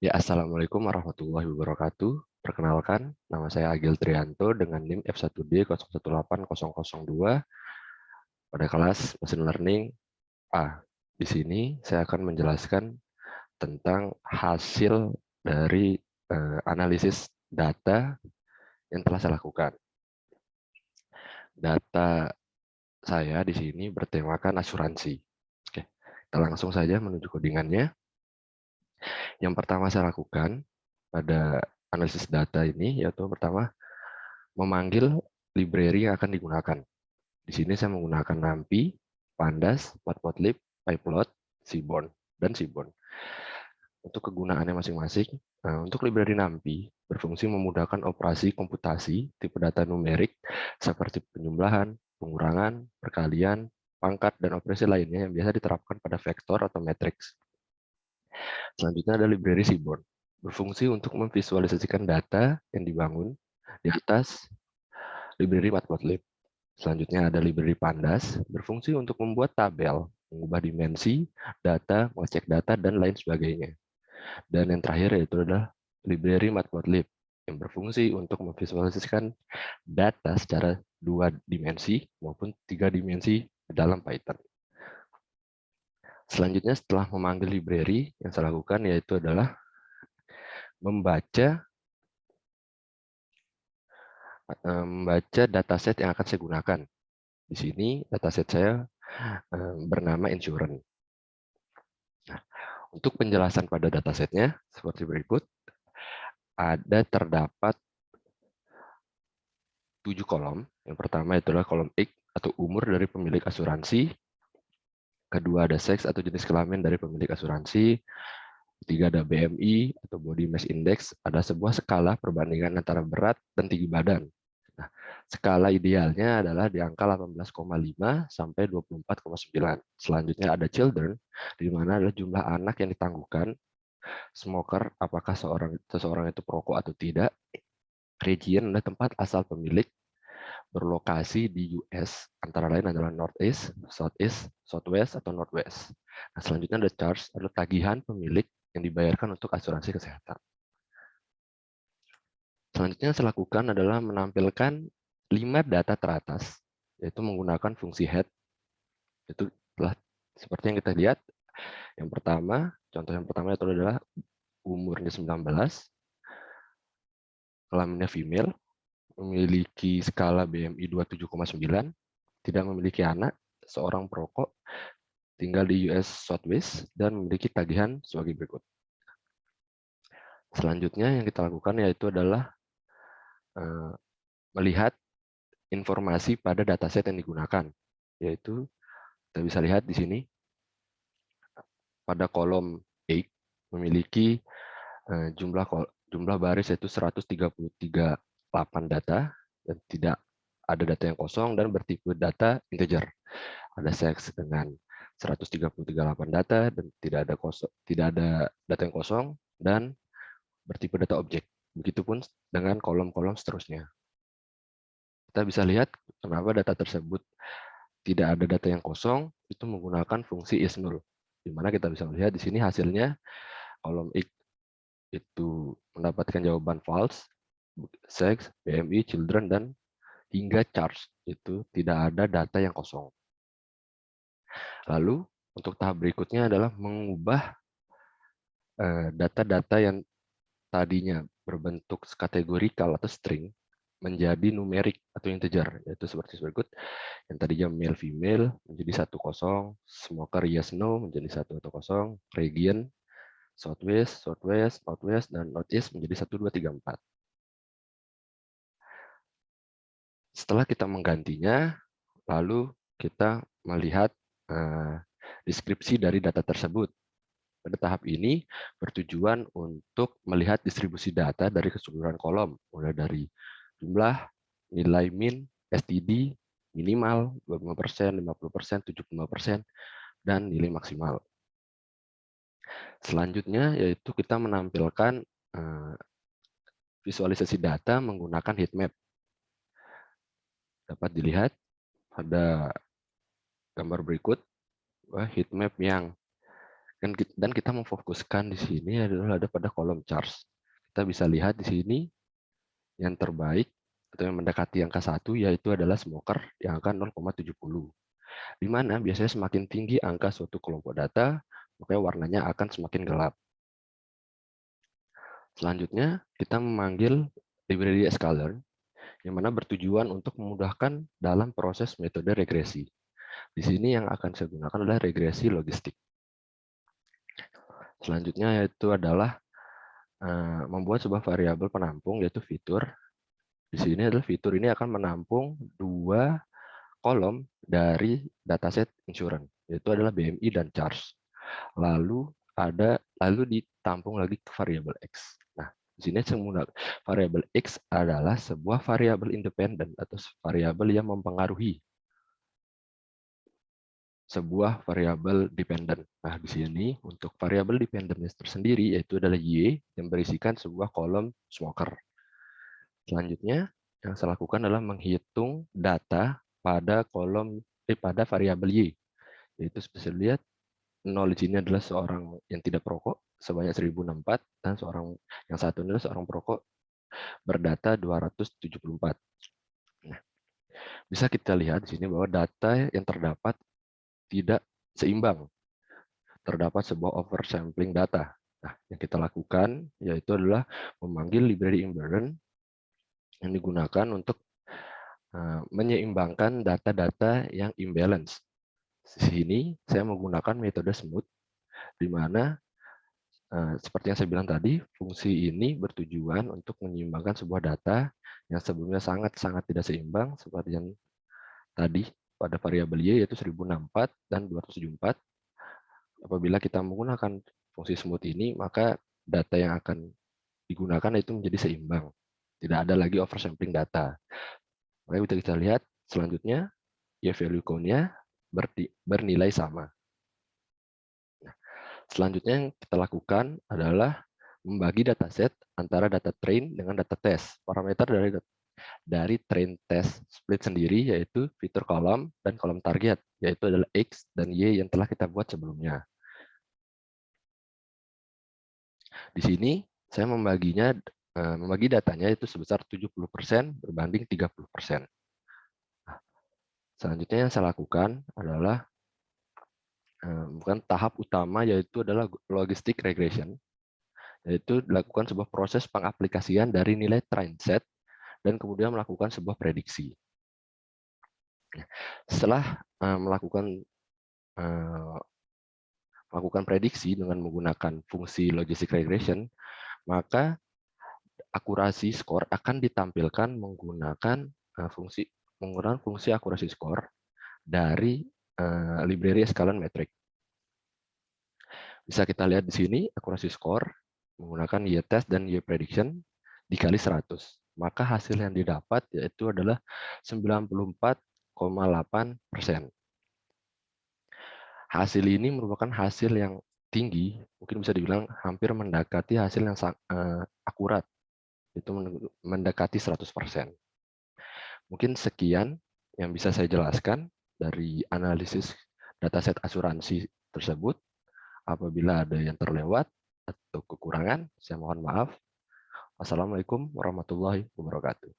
Ya, Assalamualaikum warahmatullahi wabarakatuh. Perkenalkan, nama saya Agil Trianto dengan NIM F1D 018002 pada kelas Machine Learning A. Di sini saya akan menjelaskan tentang hasil dari analisis data yang telah saya lakukan. Data saya di sini bertemakan asuransi. Oke, kita langsung saja menuju codingannya. Yang pertama saya lakukan pada analisis data ini yaitu pertama memanggil library yang akan digunakan. Di sini saya menggunakan NumPy, Pandas, Matplotlib, Pyplot, Seaborn, dan Seaborn. Untuk kegunaannya masing-masing, untuk library NumPy berfungsi memudahkan operasi komputasi tipe data numerik seperti penjumlahan, pengurangan, perkalian, pangkat, dan operasi lainnya yang biasa diterapkan pada vektor atau matriks. Selanjutnya ada library Seaborn, berfungsi untuk memvisualisasikan data yang dibangun di atas library Matplotlib. Selanjutnya ada library Pandas, berfungsi untuk membuat tabel, mengubah dimensi, data, mengecek data, dan lain sebagainya. Dan yang terakhir yaitu adalah library Matplotlib, yang berfungsi untuk memvisualisasikan data secara 2 dimensi maupun 3 dimensi dalam Python. Selanjutnya setelah memanggil library, yang saya lakukan yaitu adalah membaca dataset yang akan saya gunakan. Di sini dataset saya bernama insurance. Nah, untuk penjelasan pada datasetnya seperti berikut, terdapat 7 kolom. Yang pertama itulah kolom X atau umur dari pemilik asuransi. Kedua ada seks atau jenis kelamin dari pemilik asuransi. Ketiga ada BMI atau Body Mass Index, ada sebuah skala perbandingan antara berat dan tinggi badan. Nah, skala idealnya adalah di angka 18,5 sampai 24,9. Selanjutnya ada children, di mana adalah jumlah anak yang ditangguhkan. Smoker, apakah seseorang itu perokok atau tidak. Region adalah tempat asal pemilik, berlokasi di US, antara lain adalah Northeast, Southeast, Southwest, atau Northwest. Nah, selanjutnya ada charge, adalah tagihan pemilik yang dibayarkan untuk asuransi kesehatan. Selanjutnya yang saya lakukan adalah menampilkan 5 data teratas, yaitu menggunakan fungsi head. Itu telah seperti yang kita lihat. Yang pertama, contoh yang pertama itu adalah umurnya 19, kelaminnya female, memiliki skala BMI 27,9, tidak memiliki anak, seorang perokok, tinggal di US Southwest, dan memiliki tagihan sebagai berikut. Selanjutnya yang kita lakukan yaitu adalah melihat informasi pada dataset yang digunakan, yaitu kita bisa lihat di sini pada kolom A memiliki jumlah baris yaitu 133,8 data dan tidak ada data yang kosong dan bertipe data integer. Ada seks dengan 133,8 data dan tidak ada data yang kosong dan bertipe data objek. Begitupun dengan kolom-kolom seterusnya. Kita bisa lihat kenapa data tersebut tidak ada data yang kosong, itu menggunakan fungsi is_null. Di mana kita bisa melihat di sini hasilnya kolom X itu mendapatkan jawaban false, sex, BMI, children, dan hingga charge. Itu tidak ada data yang kosong. Lalu, untuk tahap berikutnya adalah mengubah data-data yang tadinya berbentuk kategorikal atau string menjadi numerik atau integer, yaitu seperti berikut. Yang tadinya male female menjadi 1,0, smoker yes no menjadi 1 atau 0, region southwest, southwest, northwest, dan northeast menjadi 1, 2, 3, 4. Setelah kita menggantinya, lalu kita melihat deskripsi dari data tersebut. Pada tahap ini bertujuan untuk melihat distribusi data dari keseluruhan kolom, mulai dari jumlah, nilai min, STD, minimal, 25%, 50%, 75%, dan nilai maksimal. Selanjutnya yaitu kita menampilkan visualisasi data menggunakan heatmap. Dapat dilihat pada gambar berikut, heatmap yang Dan kita memfokuskan di sini adalah ada pada kolom charts. Kita bisa lihat di sini yang terbaik atau yang mendekati angka 1 yaitu adalah smoker di angka 0,70. Di mana biasanya semakin tinggi angka suatu kelompok data, maka warnanya akan semakin gelap. Selanjutnya, kita memanggil library sklearn yang mana bertujuan untuk memudahkan dalam proses metode regresi. Di sini yang akan saya gunakan adalah regresi logistik. Selanjutnya yaitu adalah membuat sebuah variabel penampung yaitu fitur. Di sini adalah fitur ini akan menampung dua kolom dari dataset insurance, yaitu adalah BMI dan charge. Lalu ditampung lagi ke variabel X. Nah, di sini saya menggunakan variabel X adalah sebuah variabel independen atau variabel yang mempengaruhi sebuah variabel dependen. Nah, di sini untuk variabel dependennya tersendiri yaitu adalah Y yang berisikan sebuah kolom smoker. Selanjutnya, yang saya lakukan adalah menghitung data pada pada variabel Y. Yaitu seperti lihat, 0 di sini adalah seorang yang tidak perokok sebanyak 1064 dan yang satu adalah seorang perokok berdata 274. Nah, bisa kita lihat di sini bahwa data yang terdapat tidak seimbang. Terdapat sebuah oversampling data. Nah, yang kita lakukan yaitu adalah memanggil library imbalance yang digunakan untuk menyeimbangkan data-data yang imbalance. Di sini saya menggunakan metode smooth, di mana seperti yang saya bilang tadi, fungsi ini bertujuan untuk menyeimbangkan sebuah data yang sebelumnya sangat-sangat tidak seimbang, seperti yang tadi pada variabel Y yaitu 1064 dan 274. Apabila kita menggunakan fungsi smooth ini, maka data yang akan digunakan itu menjadi seimbang. Tidak ada lagi oversampling data. Maka bisa kita lihat selanjutnya, Y value count-nya bernilai sama. Selanjutnya yang kita lakukan adalah membagi dataset antara data train dengan data test. Parameter dari train test split sendiri yaitu fitur kolom dan kolom target, yaitu adalah X dan Y yang telah kita buat sebelumnya. Di sini saya membagi datanya itu sebesar 70% berbanding 30%. Nah, selanjutnya yang saya lakukan adalah bukan tahap utama yaitu adalah logistic regression, yaitu dilakukan sebuah proses pengaplikasian dari nilai train set dan kemudian melakukan sebuah prediksi. Setelah melakukan prediksi dengan menggunakan fungsi logistic regression, maka akurasi skor akan ditampilkan menggunakan fungsi akurasi skor dari library sklearn metric. Bisa kita lihat di sini akurasi skor menggunakan Y-test dan Y-prediction dikali 100. Maka hasil yang didapat yaitu adalah 94,8%. Hasil ini merupakan hasil yang tinggi, mungkin bisa dibilang hampir mendekati hasil yang akurat, itu mendekati 100%. Mungkin sekian yang bisa saya jelaskan dari analisis dataset asuransi tersebut. Apabila ada yang terlewat atau kekurangan, saya mohon maaf. Wassalamualaikum warahmatullahi wabarakatuh.